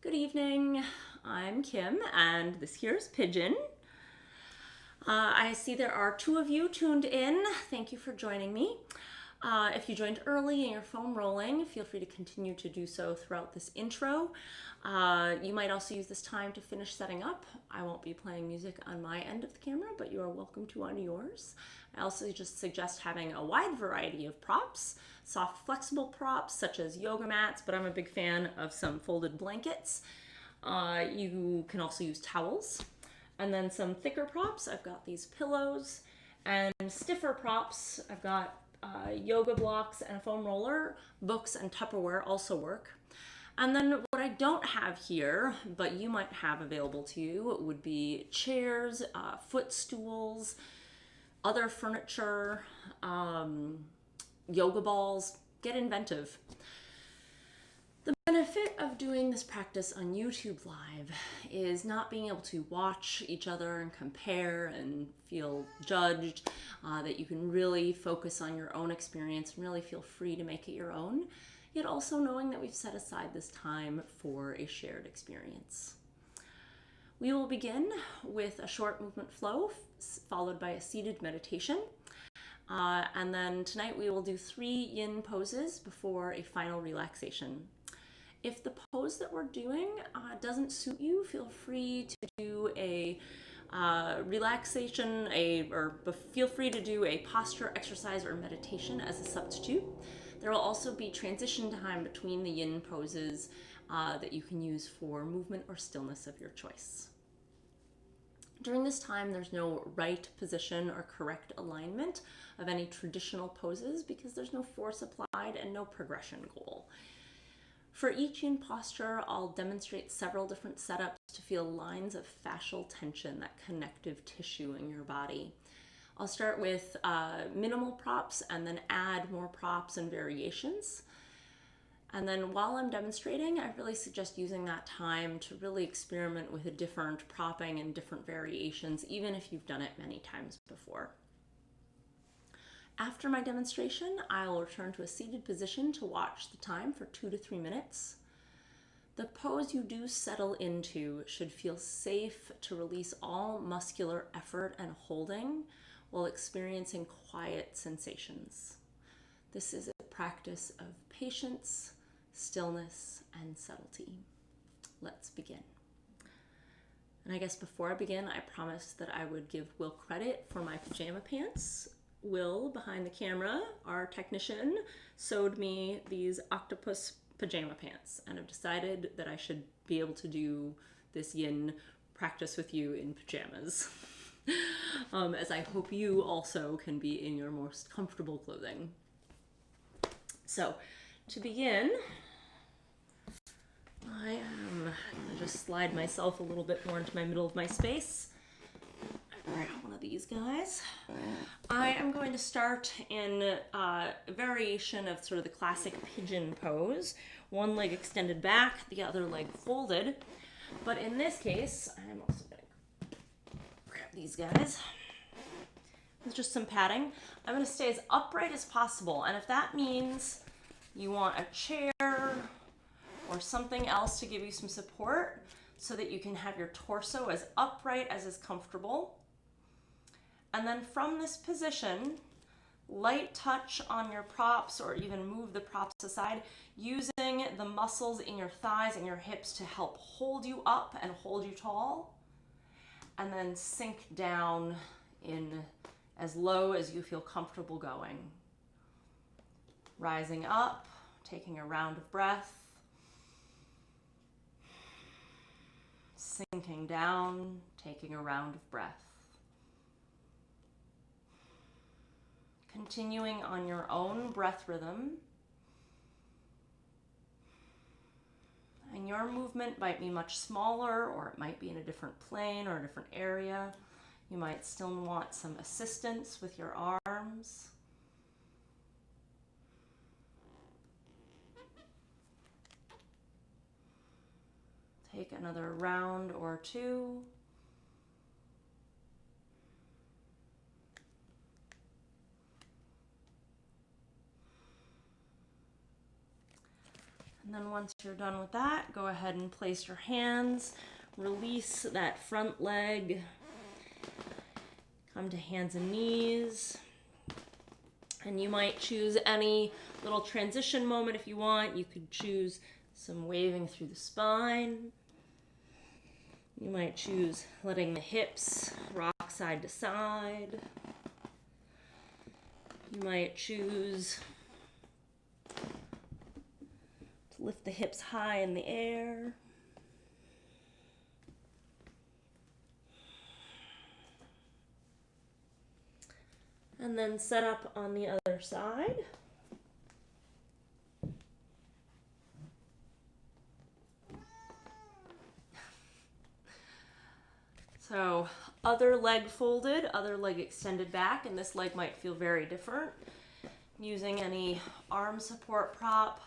Good evening, I'm Kim, and this here is Pigeon. I see there are two of you tuned in. Thank you for joining me. If you joined early and your phone rolling, feel free to continue to do so throughout this intro. You might also use this time to finish setting up. I won't be playing music on my end of the camera, but you are welcome to on yours. I also just suggest having a wide variety of props, soft flexible props such as yoga mats, but I'm a big fan of some folded blankets. You can also use towels. And then some thicker props, I've got these pillows, and stiffer props, I've got yoga blocks and a foam roller. Books and Tupperware also work. And then what I don't have here, but you might have available to you, would be chairs, footstools, other furniture, yoga balls. Get inventive. The benefit of doing this practice on YouTube Live is not being able to watch each other and compare and feel judged, that you can really focus on your own experience and really feel free to make it your own, yet also knowing that we've set aside this time for a shared experience. We will begin with a short movement flow, followed by a seated meditation. And then tonight we will do 3 yin poses before a final relaxation. If the pose that we're doing doesn't suit you, feel free to do a relaxation, feel free to do a posture exercise or meditation as a substitute. There will also be transition time between the yin poses that you can use for movement or stillness of your choice. During this time, there's no right position or correct alignment of any traditional poses because there's no force applied and no progression goal. For each yin posture, I'll demonstrate several different setups to feel lines of fascial tension, that connective tissue in your body. I'll start with minimal props and then add more props and variations. And then while I'm demonstrating, I really suggest using that time to really experiment with a different propping and different variations, even if you've done it many times before. After my demonstration, I'll return to a seated position to watch the time for 2 to 3 minutes. The pose you do settle into should feel safe to release all muscular effort and holding while experiencing quiet sensations. This is a practice of patience, stillness, and subtlety. Let's begin. And I guess before I begin, I promised that I would give Will credit for my pajama pants. Will, behind the camera, our technician, sewed me these octopus pajama pants, and I've decided that I should be able to do this yin practice with you in pajamas, as I hope you also can be in your most comfortable clothing. So, to begin, I am going to just slide myself a little bit more into my middle of my space. Grab one of these guys. I am going to start in a variation of sort of the classic pigeon pose. One leg extended back, the other leg folded. But in this case, I'm also going to grab these guys with just some padding. I'm going to stay as upright as possible. And if that means you want a chair or something else to give you some support so that you can have your torso as upright as is comfortable. And then from this position, light touch on your props or even move the props aside, using the muscles in your thighs and your hips to help hold you up and hold you tall. And then sink down in as low as you feel comfortable going. Rising up, taking a round of breath. Sinking down, taking a round of breath. Continuing on your own breath rhythm. And your movement might be much smaller, or it might be in a different plane or a different area. You might still want some assistance with your arms. Take another round or two. And then once you're done with that, go ahead and place your hands, release that front leg, come to hands and knees. And you might choose any little transition moment if you want. You could choose some waving through the spine. You might choose letting the hips rock side to side. You might choose to lift the hips high in the air. And then set up on the other side. So other leg folded, other leg extended back, and this leg might feel very different. Using any arm support prop,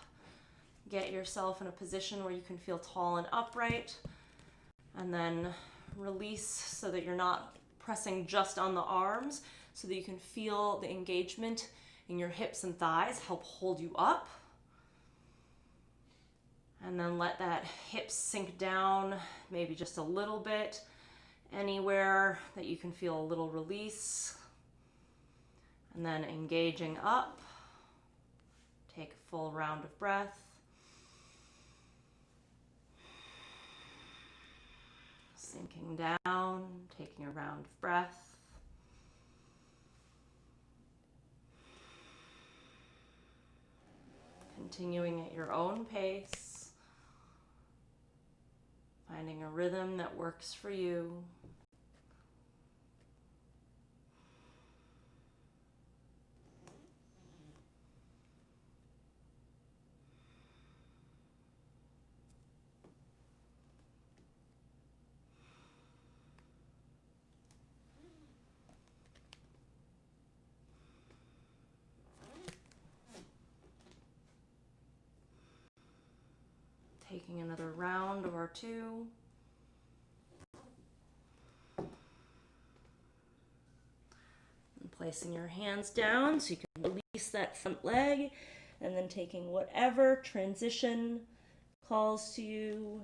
get yourself in a position where you can feel tall and upright, and then release so that you're not pressing just on the arms, so that you can feel the engagement in your hips and thighs help hold you up. And then let that hips sink down, maybe just a little bit, anywhere that you can feel a little release. And then engaging up. Take a full round of breath. Sinking down, taking a round of breath. Continuing at your own pace, finding a rhythm that works for you. Taking another round or two. And placing your hands down so you can release that front leg, and then taking whatever transition calls to you.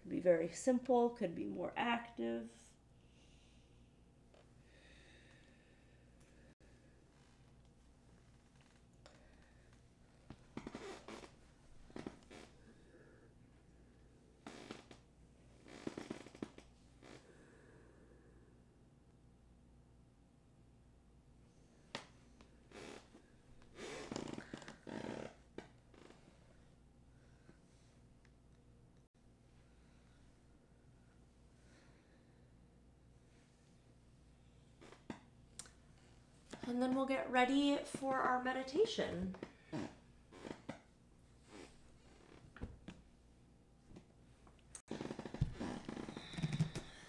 Could be very simple, could be more active. And then we'll get ready for our meditation.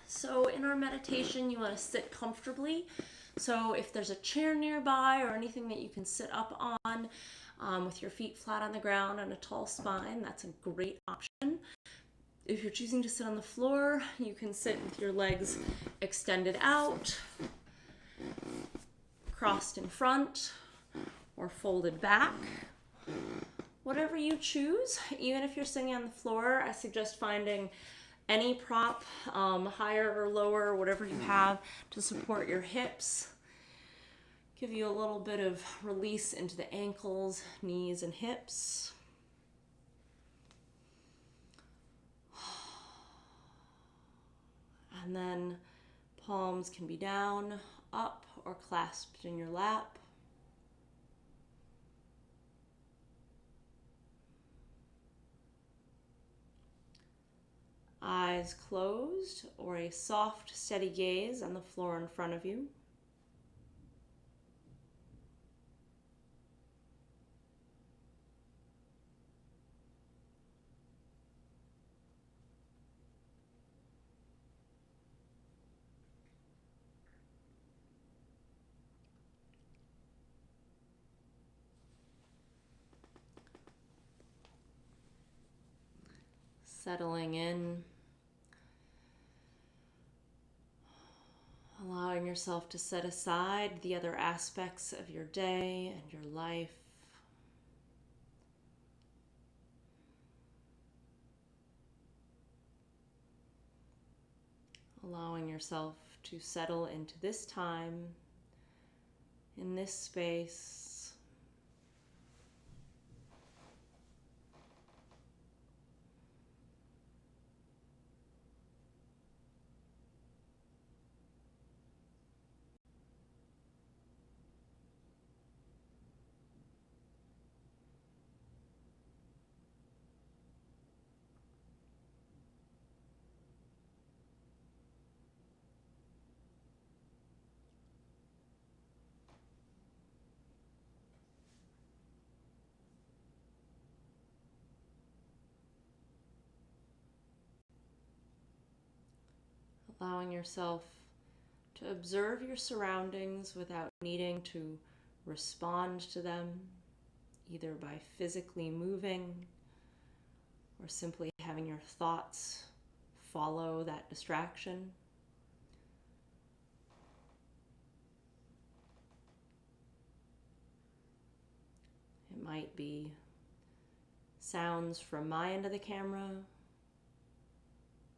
So in our meditation, you want to sit comfortably. So if there's a chair nearby or anything that you can sit up on with your feet flat on the ground and a tall spine, that's a great option. If you're choosing to sit on the floor, you can sit with your legs extended out, crossed in front, or folded back. Whatever you choose, even if you're sitting on the floor, I suggest finding any prop, higher or lower, whatever you have to support your hips. Give you a little bit of release into the ankles, knees, and hips. And then palms can be down, up, or clasped in your lap. Eyes closed, or a soft, steady gaze on the floor in front of you. Settling in, allowing yourself to set aside the other aspects of your day and your life. allowing yourself to settle into this time, in this space. Allowing yourself to observe your surroundings without needing to respond to them, either by physically moving or simply having your thoughts follow that distraction. It might be sounds from my end of the camera,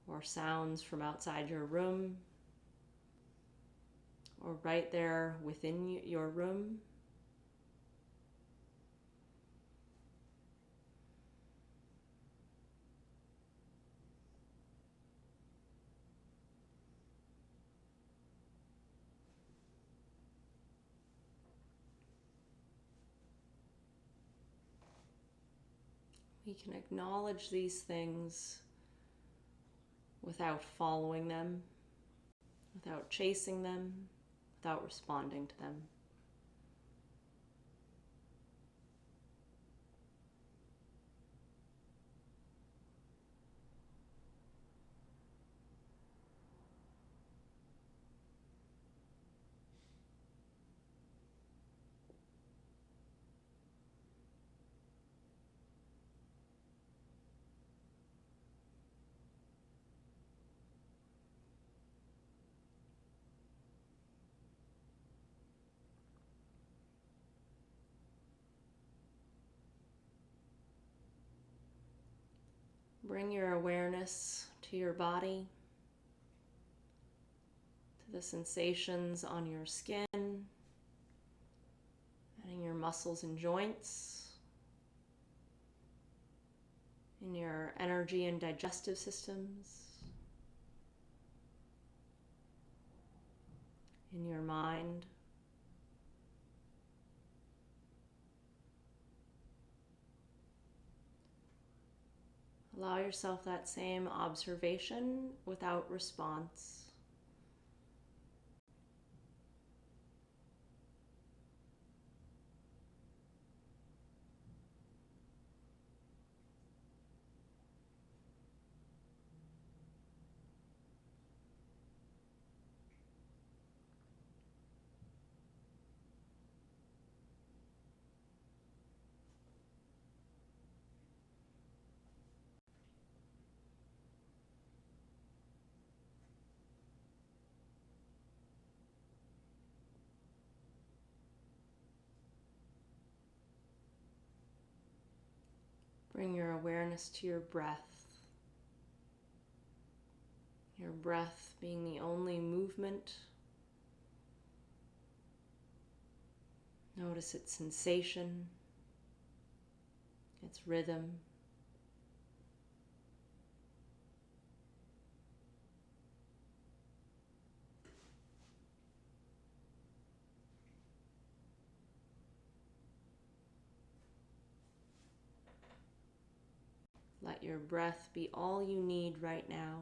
or sounds from outside your room, or right there within your room. We can acknowledge these things without following them, without chasing them, without responding to them. Bring your awareness to your body, to the sensations on your skin and in your muscles and joints, in your energy and digestive systems, in your mind. Allow yourself that same observation without response. Bring your awareness to your breath. Your breath being the only movement. Notice its sensation, its rhythm. Let your breath be all you need right now.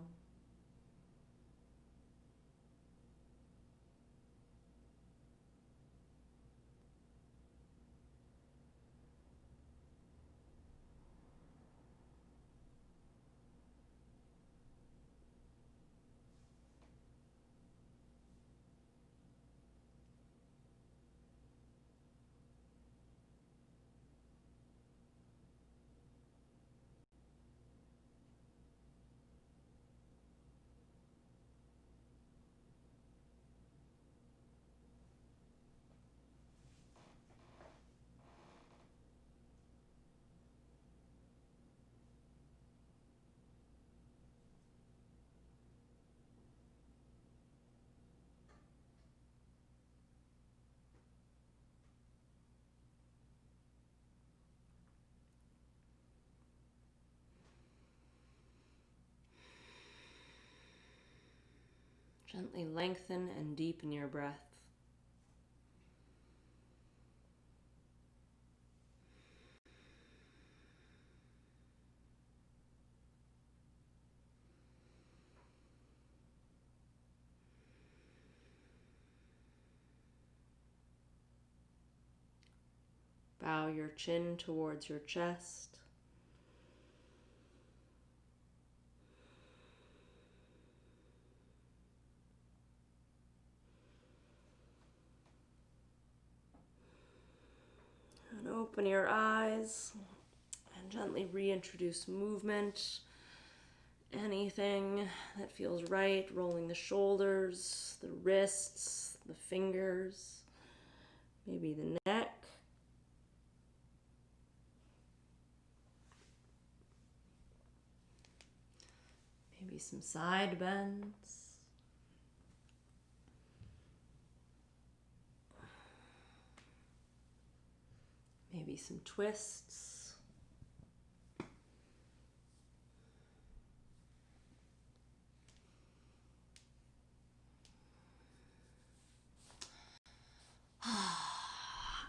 Gently lengthen and deepen your breath. Bow your chin towards your chest. And open your eyes and gently reintroduce movement. Anything that feels right, rolling the shoulders, the wrists, the fingers, maybe the neck. Maybe some side bends. Maybe some twists.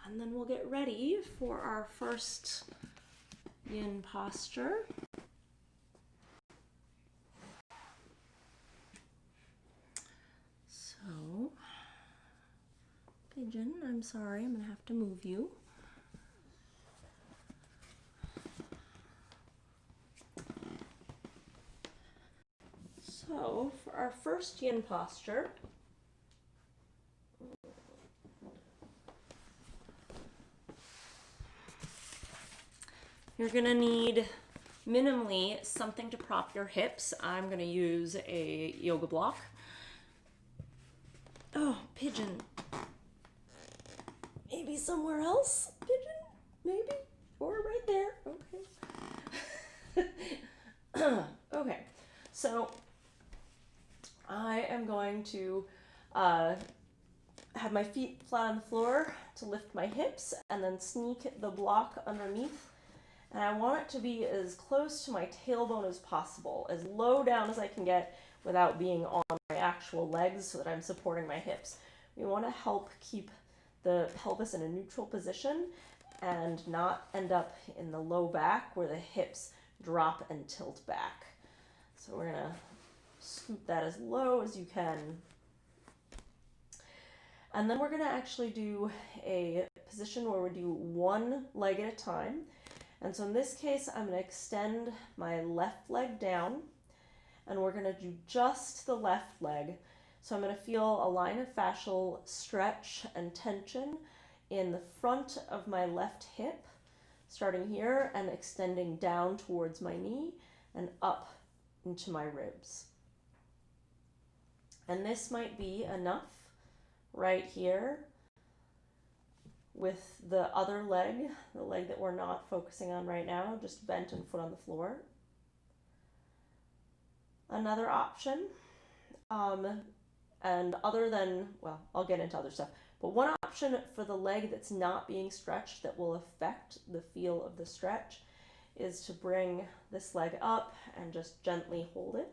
And then we'll get ready for our first yin posture. So, pigeon, I'm sorry, I'm going to have to move you. So, for our first yin posture, you're going to need minimally something to prop your hips. I'm going to use a yoga block. Oh, pigeon. Maybe somewhere else? Pigeon? Maybe? Or right there. Okay. Okay. So I am going to have my feet flat on the floor to lift my hips and then sneak the block underneath. And I want it to be as close to my tailbone as possible, as low down as I can get without being on my actual legs so that I'm supporting my hips. We want to help keep the pelvis in a neutral position and not end up in the low back where the hips drop and tilt back. So we're going to scoop that as low as you can. And then we're going to actually do a position where we do one leg at a time. And so in this case, I'm going to extend my left leg down, and we're going to do just the left leg. So I'm going to feel a line of fascial stretch and tension in the front of my left hip, starting here and extending down towards my knee and up into my ribs. And this might be enough right here with the other leg, the leg that we're not focusing on right now, just bent and foot on the floor. Another option, and other than, well, I'll get into other stuff, but one option for the leg that's not being stretched that will affect the feel of the stretch is to bring this leg up and just gently hold it.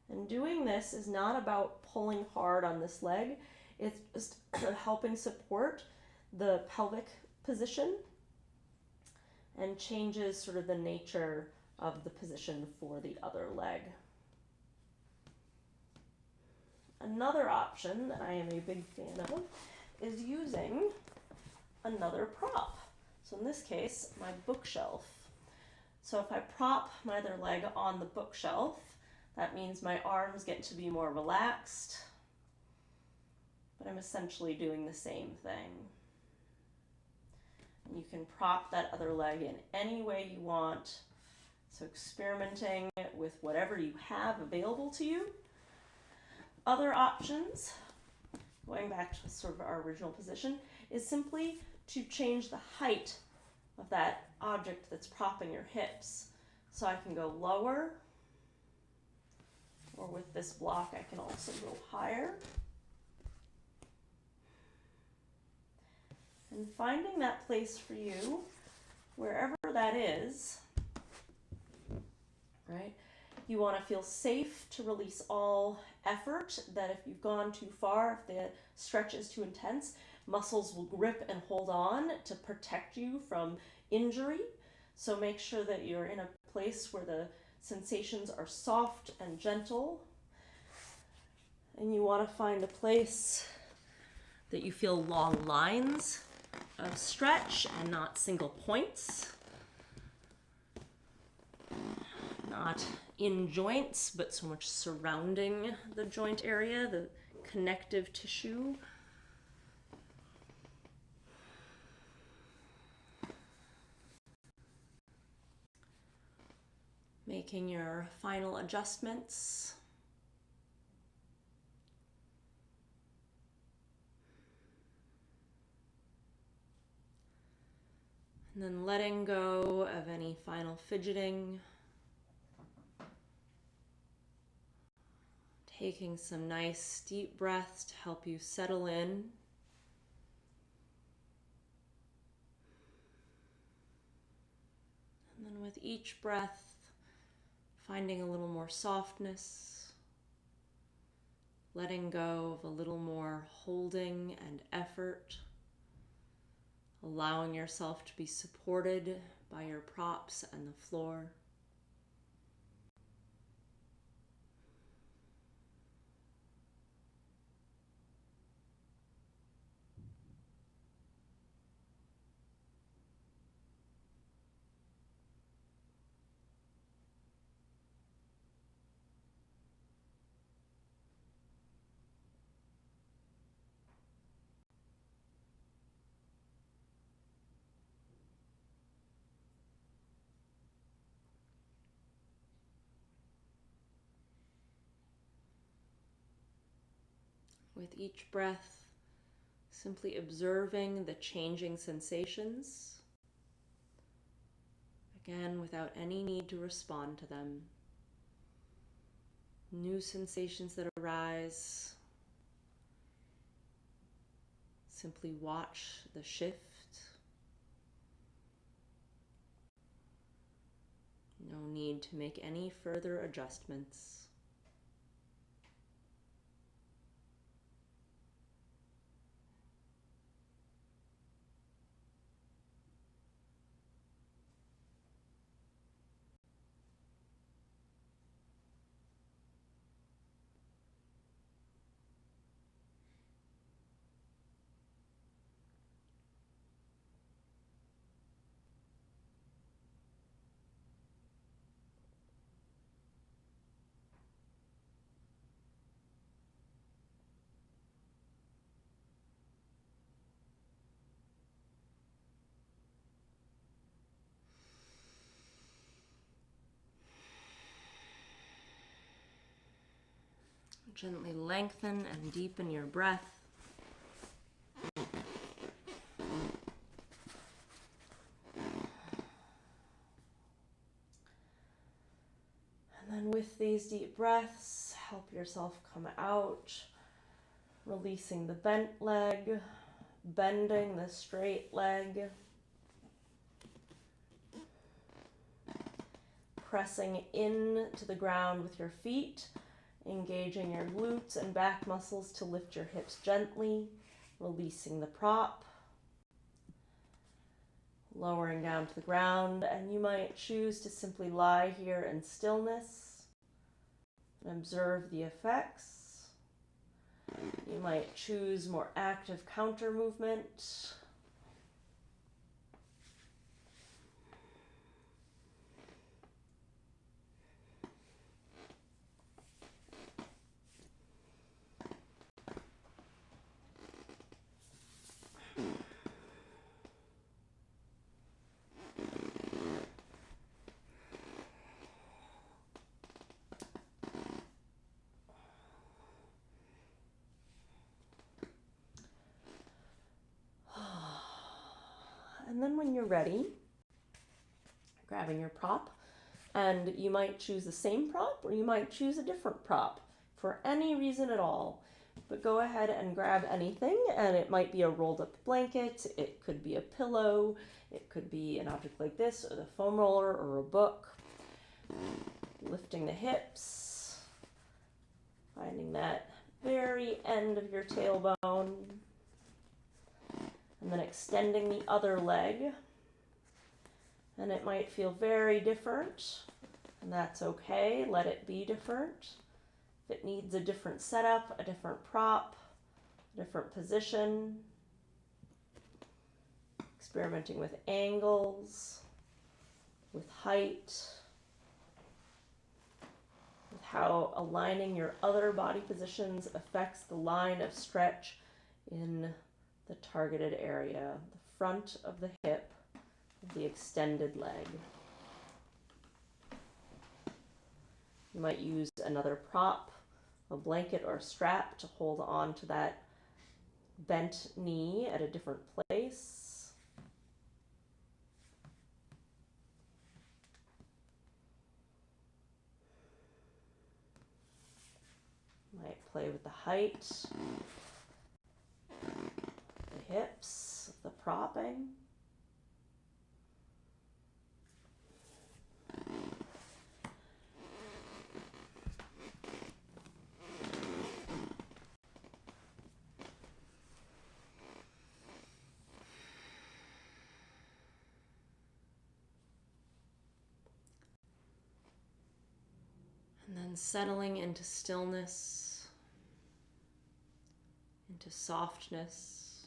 And doing this is not about pulling hard on this leg, it's just helping support the pelvic position and changes sort of the nature of the position for the other leg. Another option that I am a big fan of is using another prop. So in this case, my bookshelf. So if I prop my other leg on the bookshelf, that means my arms get to be more relaxed, but I'm essentially doing the same thing. And you can prop that other leg in any way you want. So experimenting with whatever you have available to you. Other options, going back to sort of our original position, is simply to change the height of that object that's propping your hips. So I can go lower, or with this block I can also go higher. And finding that place for you, wherever that is, right? You want to feel safe to release all effort, that if you've gone too far, if the stretch is too intense, muscles will grip and hold on to protect you from injury. So make sure that you're in a place where the sensations are soft and gentle. And you want to find a place that you feel long lines of stretch and not single points. Not in joints, but so much surrounding the joint area, the connective tissue. Making your final adjustments. And then letting go of any final fidgeting. Taking some nice deep breaths to help you settle in. And then with each breath, finding a little more softness, letting go of a little more holding and effort, allowing yourself to be supported by your props and the floor. With each breath, simply observing the changing sensations, again, without any need to respond to them. New sensations that arise, simply watch the shift. No need to make any further adjustments. Gently lengthen and deepen your breath. And then with these deep breaths, help yourself come out, releasing the bent leg, bending the straight leg, pressing into the ground with your feet, engaging your glutes and back muscles to lift your hips gently, releasing the prop, lowering down to the ground, and you might choose to simply lie here in stillness and observe the effects. You might choose more active counter movement. And then when you're ready, grabbing your prop, and you might choose the same prop or you might choose a different prop for any reason at all. But go ahead and grab anything, and it might be a rolled up blanket, it could be a pillow, it could be an object like this, or the foam roller, or a book. Lifting the hips, finding that very end of your tailbone, and then extending the other leg. And it might feel very different, and that's okay. Let it be different. If it needs a different setup, a different prop, a different position, experimenting with angles, with height, with how aligning your other body positions affects the line of stretch in the targeted area, the front of the hip, of the extended leg. You might use another prop, a blanket or a strap, to hold on to that bent knee at a different place. Might play with the height, the hips, the propping. And then settling into stillness, into softness,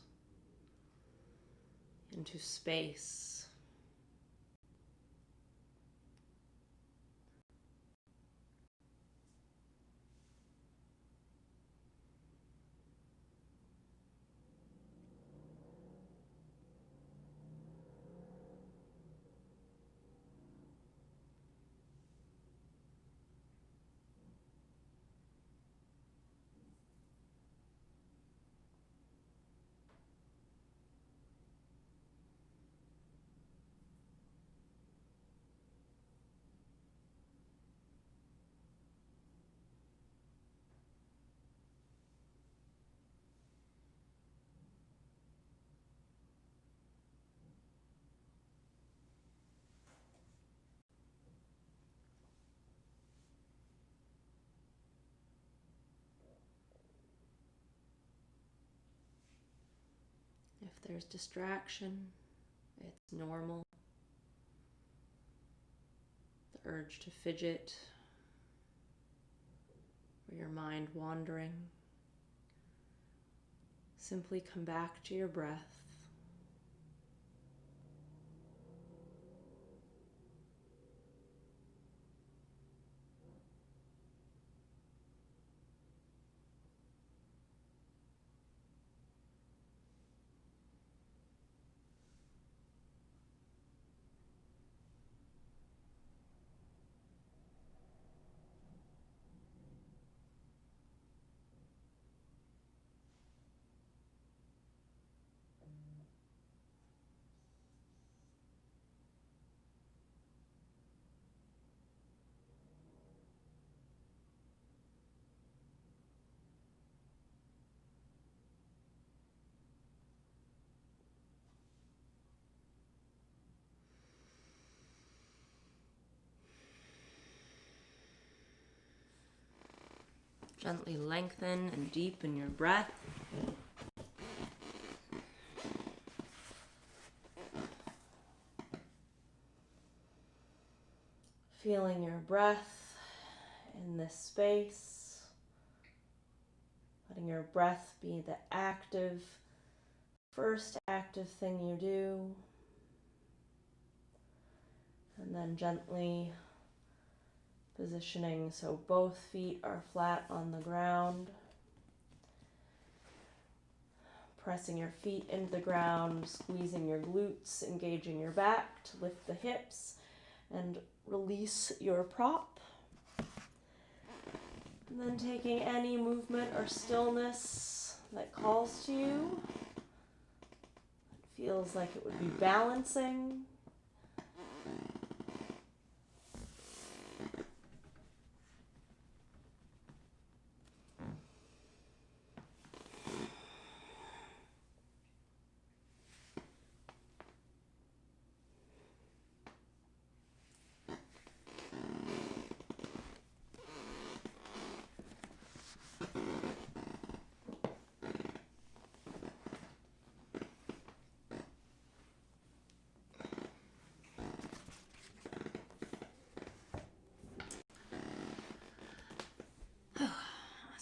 into space. If there's distraction, it's normal. The urge to fidget, or your mind wandering. Simply come back to your breath. Gently lengthen and deepen your breath. Feeling your breath in this space. Letting your breath be the first active thing you do. And then gently positioning so both feet are flat on the ground. Pressing your feet into the ground, squeezing your glutes, engaging your back to lift the hips and release your prop. And then taking any movement or stillness that calls to you. It feels like it would be balancing.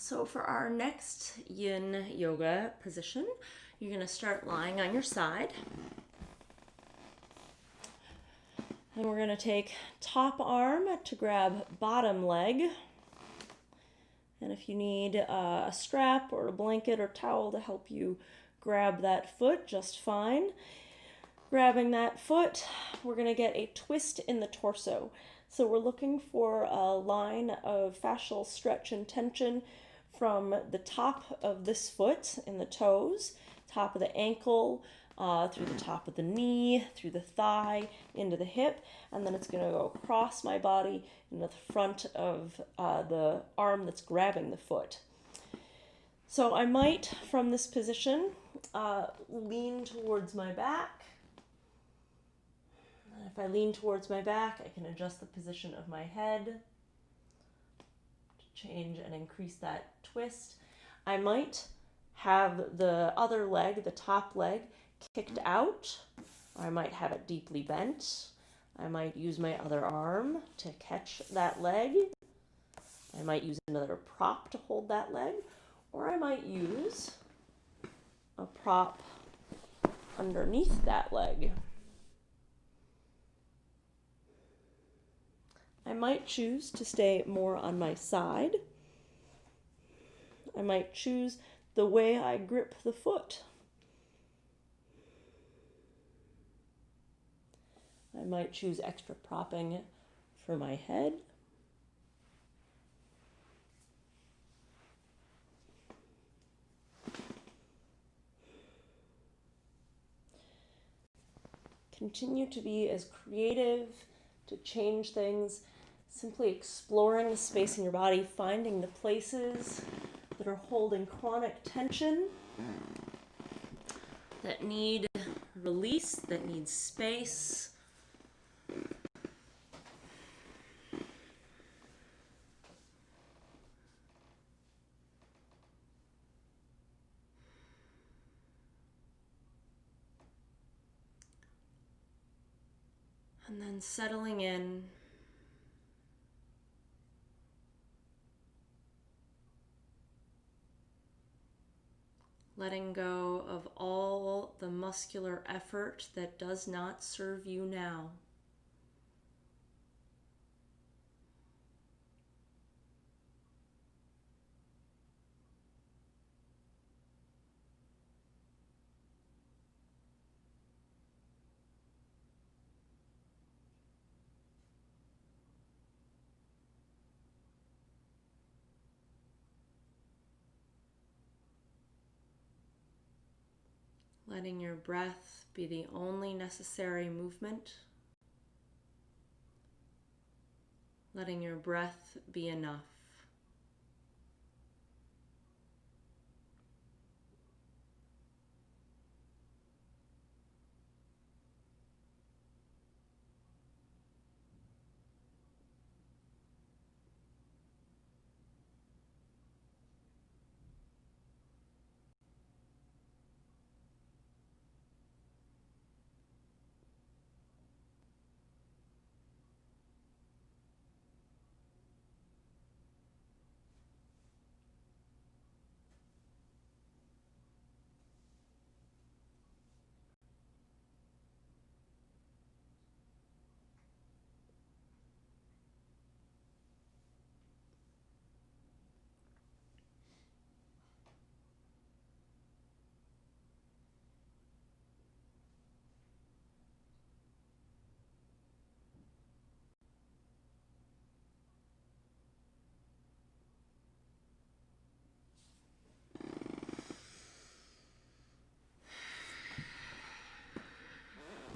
So for our next Yin Yoga position, you're going to start lying on your side. And we're going to take top arm to grab bottom leg. And if you need a strap or a blanket or towel to help you grab that foot, just fine. Grabbing that foot, we're going to get a twist in the torso. So we're looking for a line of fascial stretch and tension from the top of this foot in the toes, top of the ankle, through the top of the knee, through the thigh, into the hip, and then it's going to go across my body into the front of the arm that's grabbing the foot. So I might, from this position, lean towards my back. And if I lean towards my back, I can adjust the position of my head to change and increase that twist. I might have the other leg, the top leg, kicked out. Or I might have it deeply bent. I might use my other arm to catch that leg. I might use another prop to hold that leg. Or I might use a prop underneath that leg. I might choose to stay more on my side. I might choose the way I grip the foot. I might choose extra propping for my head. Continue to be as creative, to change things, simply exploring the space in your body, finding the places that are holding chronic tension, that need release, that need space. And then settling in. Letting go of all the muscular effort that does not serve you now. Letting your breath be the only necessary movement. Letting your breath be enough.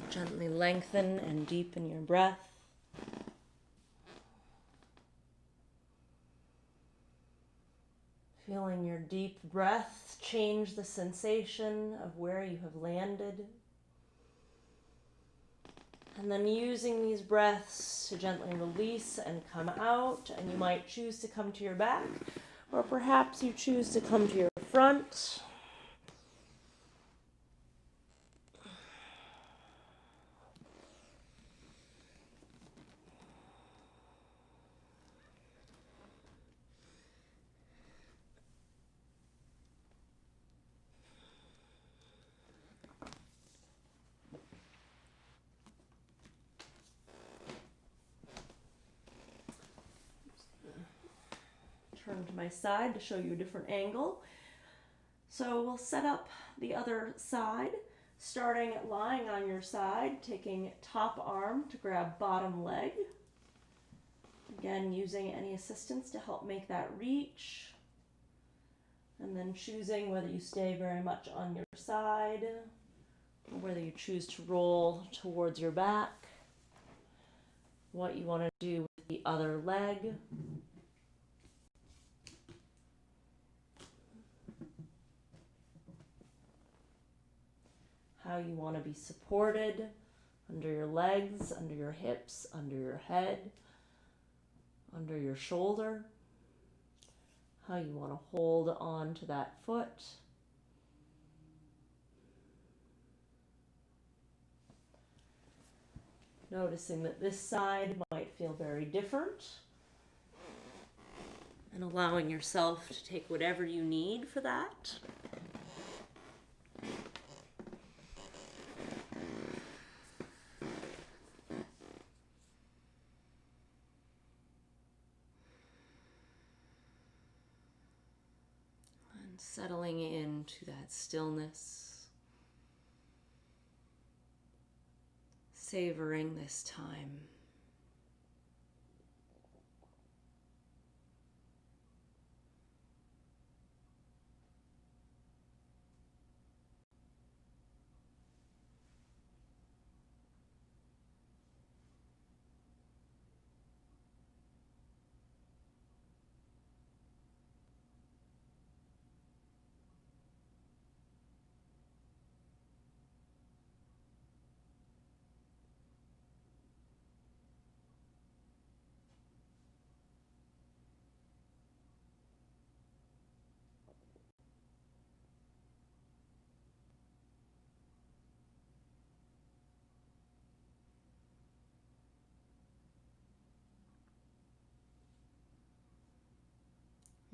Gently lengthen and deepen your breath. Feeling your deep breath change the sensation of where you have landed. And then using these breaths to gently release and come out. And you might choose to come to your back, or perhaps you choose to come to your front. turn to my side to show you a different angle. So we'll set up the other side, starting lying on your side, taking top arm to grab bottom leg. Again, using any assistance to help make that reach. And then choosing whether you stay very much on your side or whether you choose to roll towards your back. What you want to do with the other leg. How you want to be supported under your legs, under your hips, under your head, under your shoulder. How you want to hold on to that foot. Noticing that this side might feel very different. And allowing yourself to take whatever you need for that. And settling into that stillness. Savoring this time.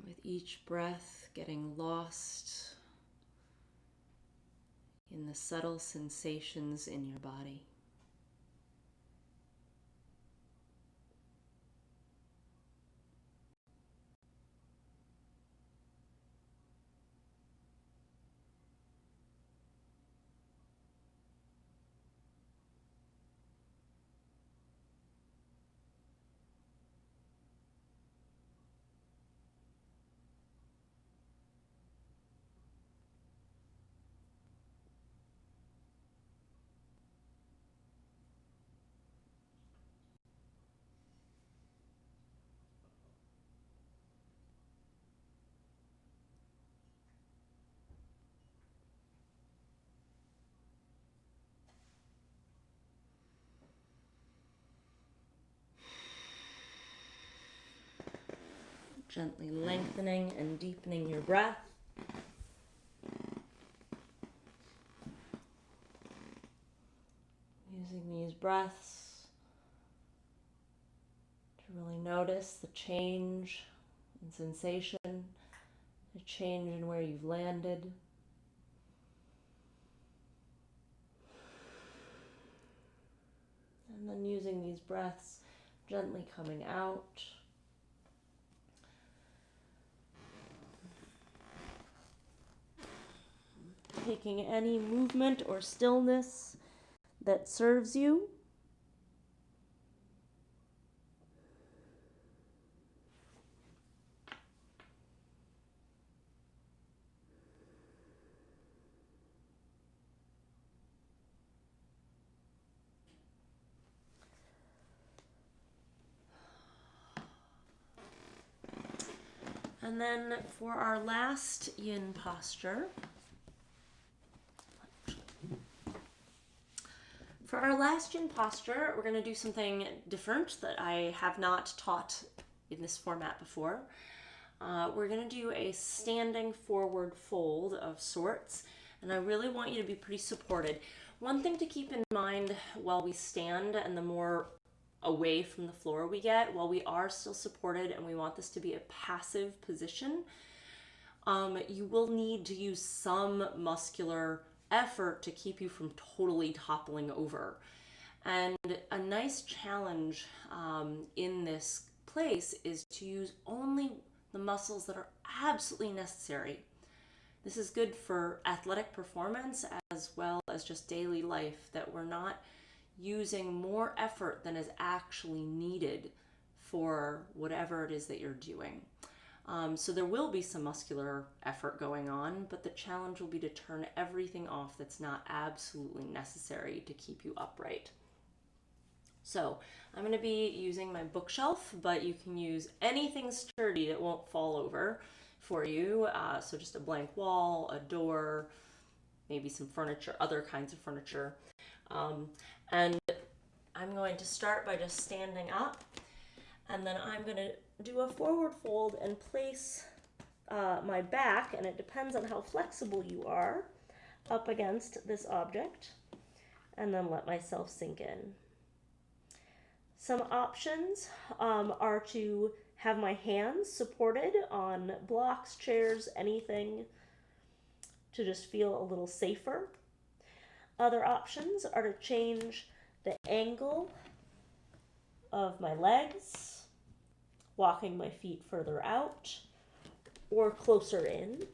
With each breath, getting lost in the subtle sensations in your body. Gently lengthening and deepening your breath. Using these breaths to really notice the change in sensation, the change in where you've landed. And then using these breaths, gently coming out. Taking any movement or stillness that serves you. And then for our last yin posture, we're going to do something different that I have not taught in this format before. We're going to do a standing forward fold of sorts, and I really want you to be pretty supported. One thing to keep in mind while we stand, and the more away from the floor we get, while we are still supported and we want this to be a passive position, you will need to use some muscular effort to keep you from totally toppling over. And a nice challenge in this place is to use only the muscles that are absolutely necessary. This is good for athletic performance as well as just daily life, that we're not using more effort than is actually needed for whatever it is that you're doing. So there will be some muscular effort going on, but the challenge will be to turn everything off that's not absolutely necessary to keep you upright. So I'm going to be using my bookshelf, but you can use anything sturdy that won't fall over for you. So just a blank wall, a door, maybe some furniture, other kinds of furniture. And I'm going to start by just standing up, and then I'm going to do a forward fold and place my back, and it depends on how flexible you are, up against this object, and then let myself sink in. Some options are to have my hands supported on blocks, chairs, anything, to just feel a little safer. Other options are to change the angle of my legs, walking my feet further out or closer in.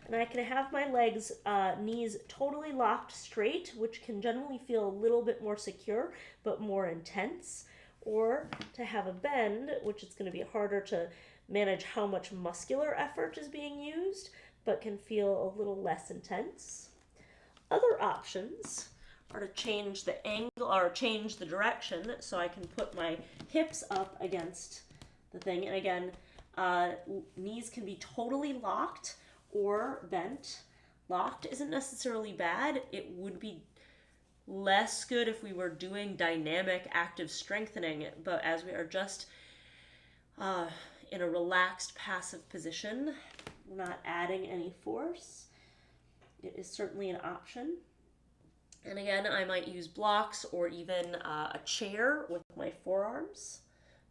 And I can have my legs, knees totally locked straight, which can generally feel a little bit more secure, but more intense. Or to have a bend, which is going to be harder to manage how much muscular effort is being used, but can feel a little less intense. Other options are to change the angle or change the direction, so I can put my hips up against the thing. And again, knees can be totally locked or bent. Locked isn't necessarily bad. It would be less good if we were doing dynamic active strengthening, but as we are just in a relaxed passive position, we're not adding any force, it is certainly an option. And again, I might use blocks or even a chair with my forearms.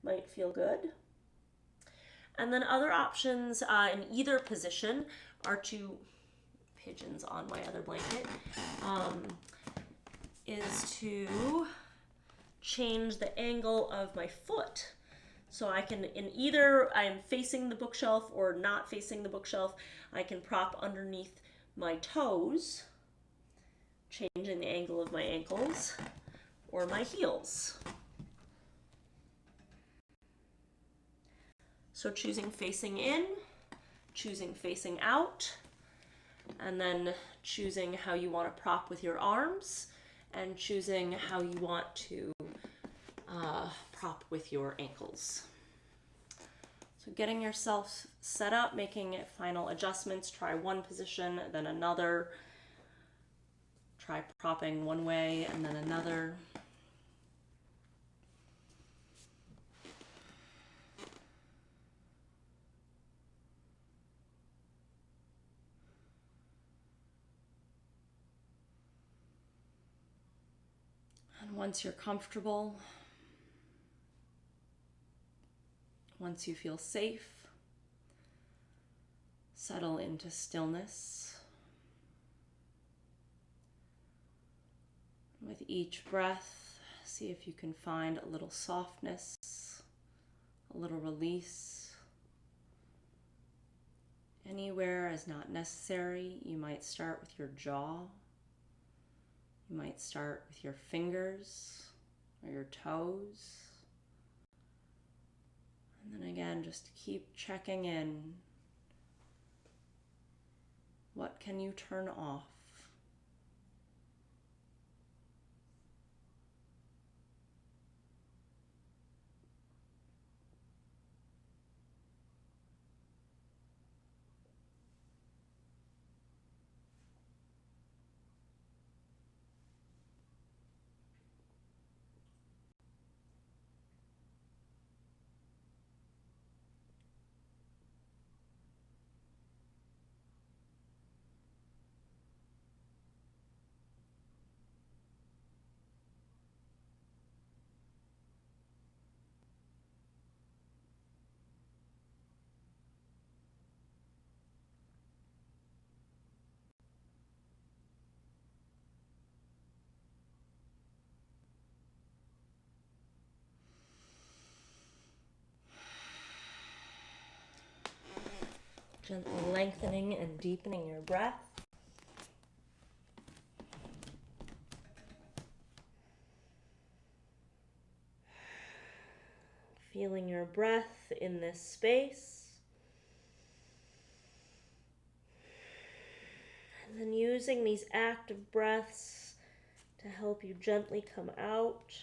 Might feel good. And then other options in either position are to, pigeons on my other blanket, is to change the angle of my foot. So I can, in either I'm facing the bookshelf or not facing the bookshelf, I can prop underneath my toes, changing the angle of my ankles, or my heels. So choosing facing in, choosing facing out, and then choosing how you want to prop with your arms, and choosing how you want to prop with your ankles. So getting yourself set up, making final adjustments. Try one position, then another. Try propping one way and then another. And once you're comfortable, once you feel safe, settle into stillness. With each breath, see if you can find a little softness, a little release. Anywhere is not necessary. You might start with your jaw. You might start with your fingers or your toes. And then again, just keep checking in. What can you turn off? Gently lengthening and deepening your breath. Feeling your breath in this space. And then using these active breaths to help you gently come out.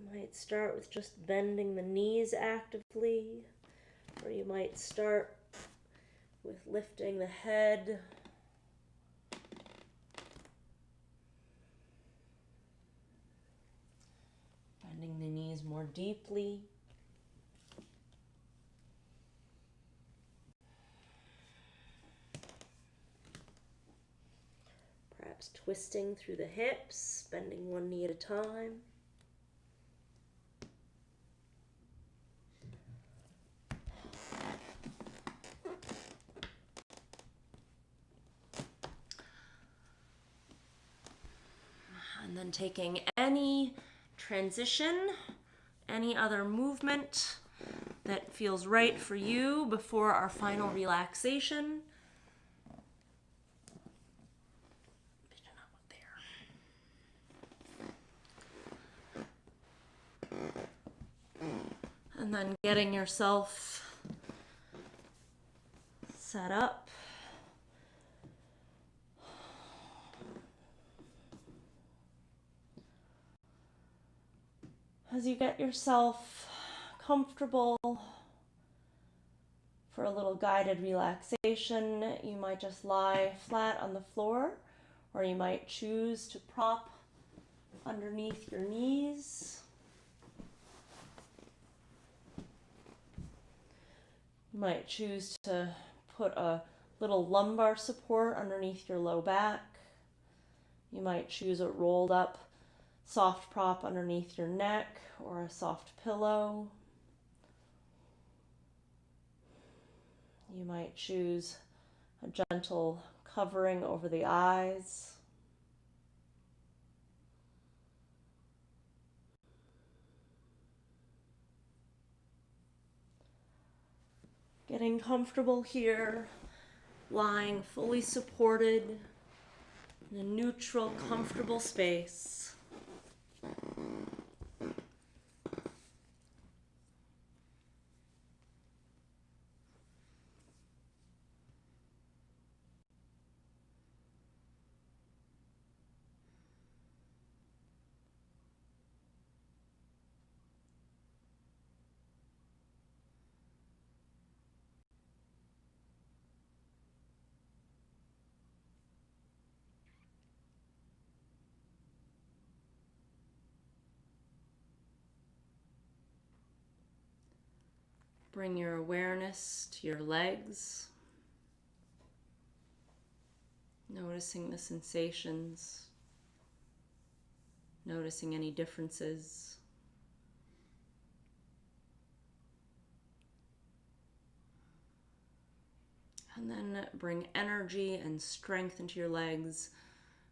You might start with just bending the knees actively, or you might start with lifting the head. Bending the knees more deeply. Perhaps twisting through the hips, bending one knee at a time. And then taking any transition, any other movement that feels right for you before our final relaxation. And then getting yourself set up. As you get yourself comfortable for a little guided relaxation, you might just lie flat on the floor, or you might choose to prop underneath your knees. You might choose to put a little lumbar support underneath your low back. You might choose a rolled up soft prop underneath your neck or a soft pillow. You might choose a gentle covering over the eyes. Getting comfortable here, lying fully supported in a neutral, comfortable space. Bring your awareness to your legs, noticing the sensations, noticing any differences. And then bring energy and strength into your legs.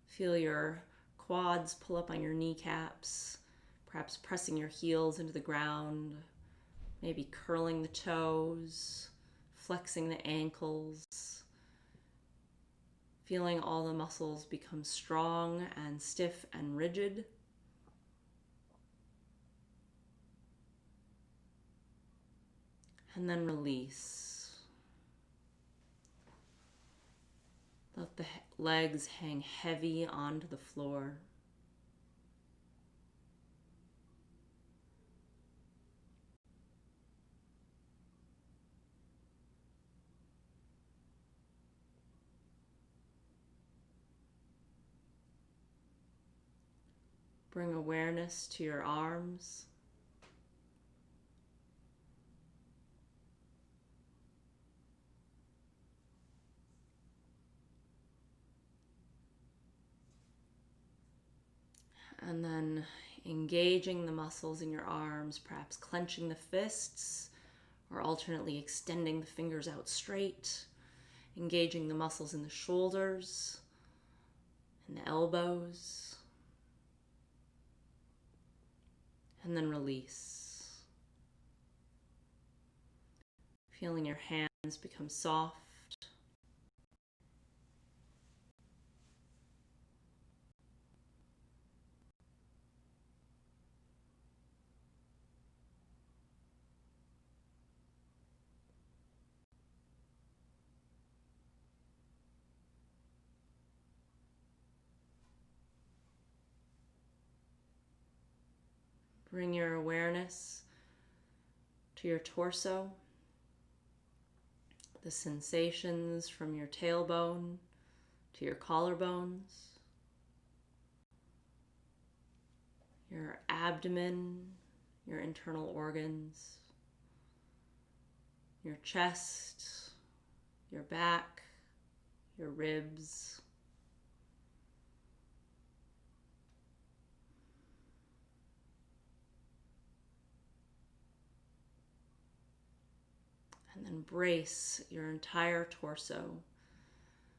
Feel your quads pull up on your kneecaps, perhaps pressing your heels into the ground, maybe curling the toes, flexing the ankles, feeling all the muscles become strong and stiff and rigid. And then release. Let the legs hang heavy onto the floor. Bring awareness to your arms. And then engaging the muscles in your arms, perhaps clenching the fists or alternately extending the fingers out straight, engaging the muscles in the shoulders and the elbows, and then release. Feeling your hands become soft. Bring your awareness to your torso, the sensations from your tailbone to your collarbones, your abdomen, your internal organs, your chest, your back, your ribs. And then brace your entire torso,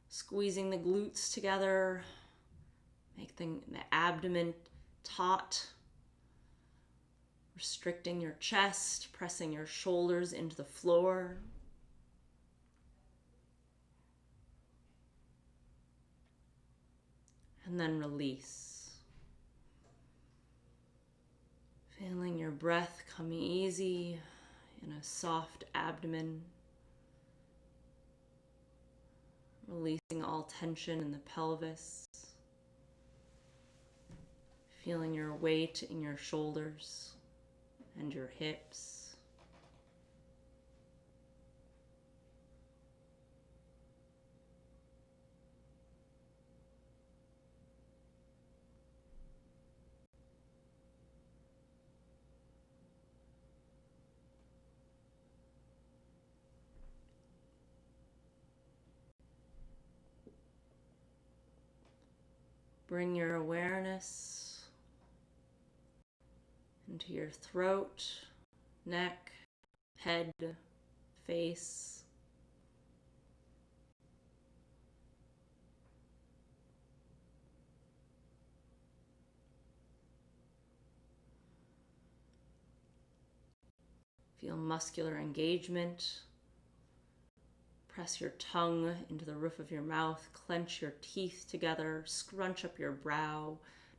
squeezing the glutes together, make the abdomen taut, restricting your chest, pressing your shoulders into the floor. And then release. Feeling your breath come easy in a soft abdomen. Releasing all tension in the pelvis. Feeling your weight in your shoulders and your hips. Bring your awareness into your throat, neck, head, face. Feel muscular engagement. Press your tongue into the roof of your mouth, clench your teeth together, scrunch up your brow,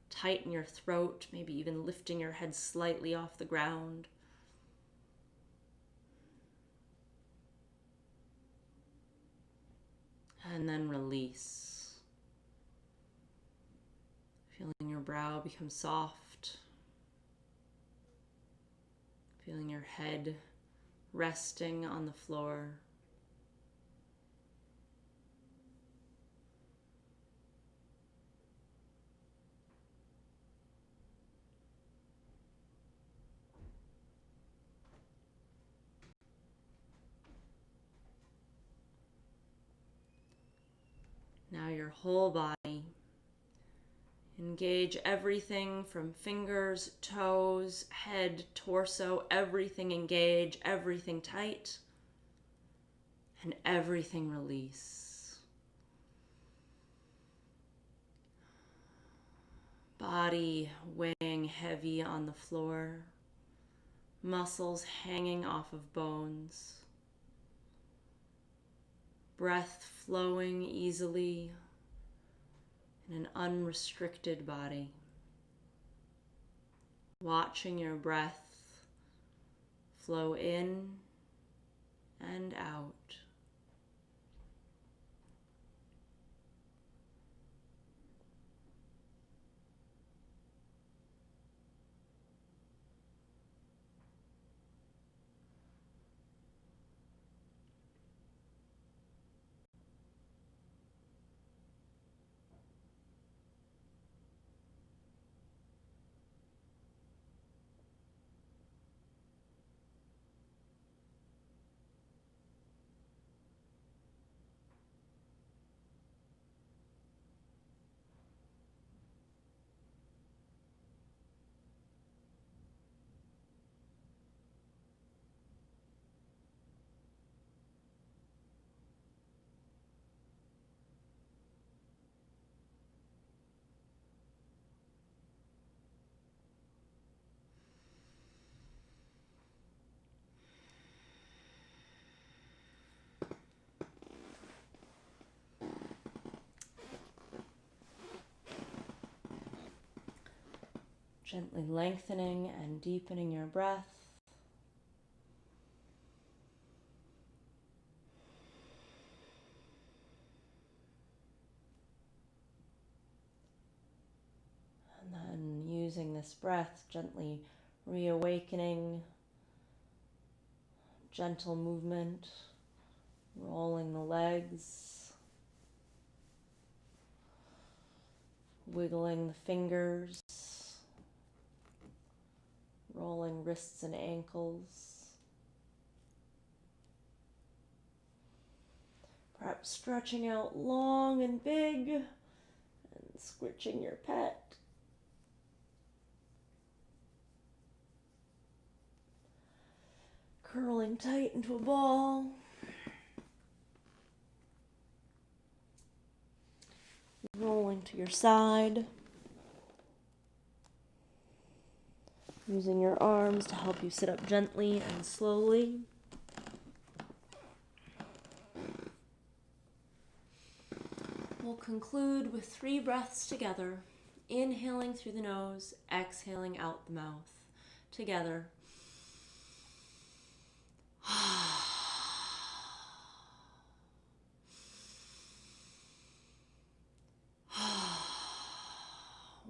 tighten your throat, maybe even lifting your head slightly off the ground. And then release. Feeling your brow become soft. Feeling your head resting on the floor. Now your whole body. Engage everything from fingers, toes, head, torso, everything engage, everything tight, and everything release. Body weighing heavy on the floor, muscles hanging off of bones. Breath flowing easily in an unrestricted body. Watching your breath flow in and out. Gently lengthening and deepening your breath. And then using this breath, gently reawakening, gentle movement, rolling the legs, wiggling the fingers, rolling wrists and ankles. Perhaps stretching out long and big and squishing your pet. Curling tight into a ball. Rolling to your side. Using your arms to help you sit up gently and slowly. We'll conclude with 3 breaths together. Inhaling through the nose, exhaling out the mouth. Together.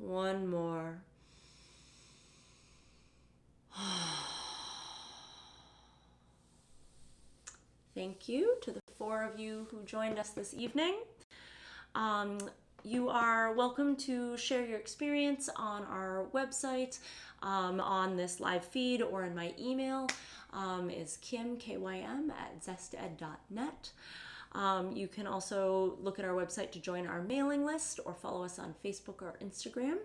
One more. Thank you to the 4 of you who joined us this evening. You are welcome to share your experience on our website, on this live feed, or in my email. Is Kym, Kym, @zested.net. You can also look at our website to join our mailing list or follow us on Facebook or Instagram.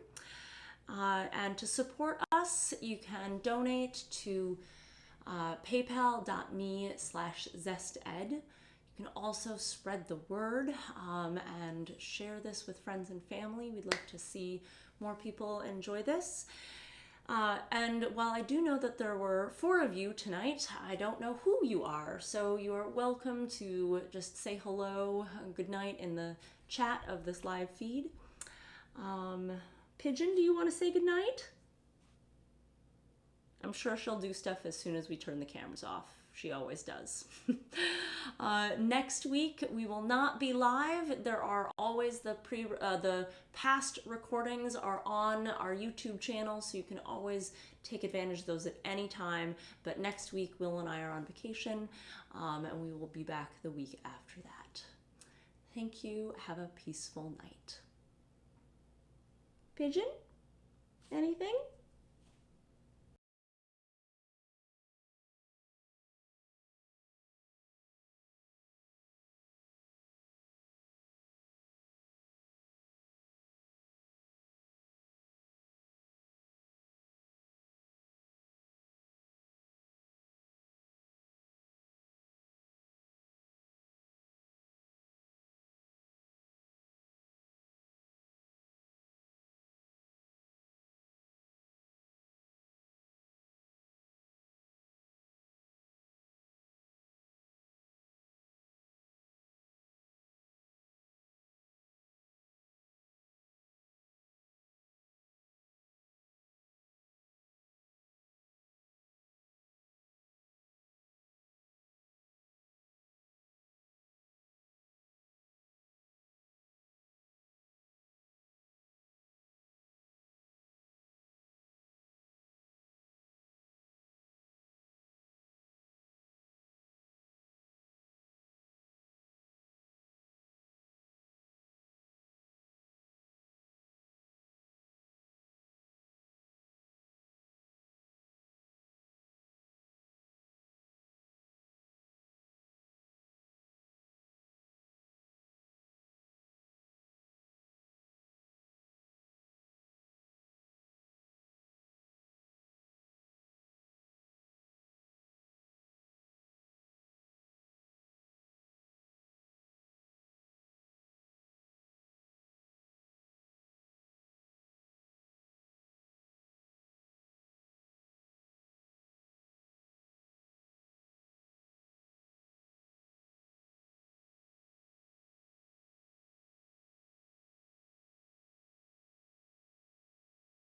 And to support us, you can donate to paypal.me/zested. You can also spread the word and share this with friends and family. We'd love to see more people enjoy this. And while I do know that there were 4 of you tonight, I don't know who you are. So you're welcome to just say hello, good night in the chat of this live feed. Pigeon, do you want to say good night? I'm sure she'll do stuff as soon as we turn the cameras off. She always does. Next week we will not be live. There are always the past recordings are on our YouTube channel, so you can always take advantage of those at any time. But next week Will and I are on vacation, and we will be back the week after that. Thank you. Have a peaceful night. Pigeon, anything?